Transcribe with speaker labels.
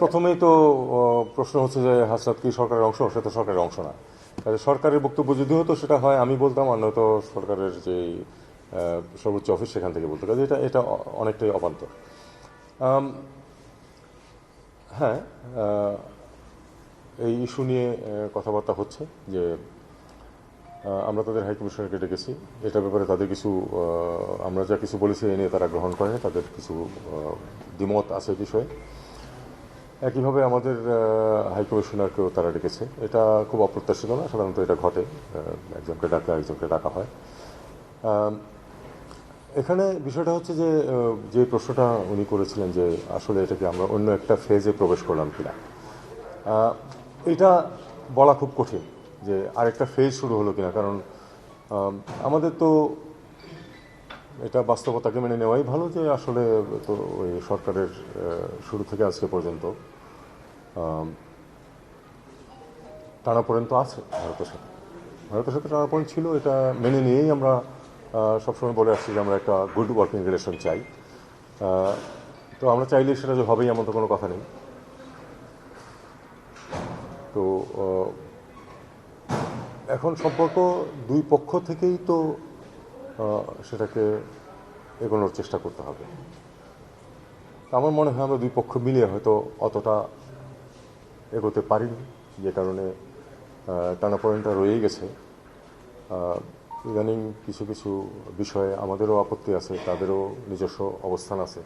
Speaker 1: প্রথমেই তো প্রশ্ন হচ্ছে যে হাসনাত কি সরকারের অংশ? সে তো সরকারের অংশ না। কাজে সরকারের বক্তব্য যদি হতো সেটা হয় আমি বলতাম, আর নয়তো সরকারের যে সর্বোচ্চ অফিস সেখান থেকে বলতো। কাজে এটা এটা অনেকটাই অবান্তর। হ্যাঁ, এই ইস্যু নিয়ে কথাবার্তা হচ্ছে যে আমরা তাদের হাইকমিশনারকে ডেকেছি। এটার ব্যাপারে তাদের কিছু আমরা যা কিছু বলেছি এ নিয়ে তারা গ্রহণ করে, তাদের কিছু দ্বিমত আছে বিষয়ে। একইভাবে আমাদের হাইকমিশনারকেও তারা ডেকেছে। এটা খুব অপ্রত্যাশিত না, সাধারণত এটা ঘটে, একজনকে ডাকলে একজনকে ডাকা হয়। এখানে বিষয়টা হচ্ছে যে যে প্রশ্নটা উনি করেছিলেন যে আসলে এটাকে আমরা অন্য একটা ফেজে প্রবেশ করলাম কিনা, এটা বলা খুব কঠিন যে আরেকটা ফেজ শুরু হলো কিনা। কারণ আমাদের তো এটা বাস্তবতাকে মেনে নেওয়াই ভালো যে আসলে তো ওই সরকারের শুরু থেকে আজকে পর্যন্ত টানাপোড়েন তো আছে ভারতের সাথে টানাপোড়েন ছিল। এটা মেনে নিয়েই আমরা সবসময় বলে আসছি যে আমরা একটা গুড ওয়ার্কিং রিলেশন চাই। তো আমরা চাইলে সেটা যে হবেই এমন তো কোনো কথা নেই। তো এখন সম্পর্ক দুই পক্ষ থেকেই তো সেটাকে এগোনোর চেষ্টা করতে হবে। আমার মনে হয় আমরা দুই পক্ষ মিলিয়ে হয়তো অতটা এগোতে পারিনি, যে কারণে টানাপোড়েনটা রয়েই গেছে। ইদানিং কিছু কিছু বিষয়ে আমাদেরও আপত্তি আছে, তাদেরও নিজস্ব অবস্থান আছে।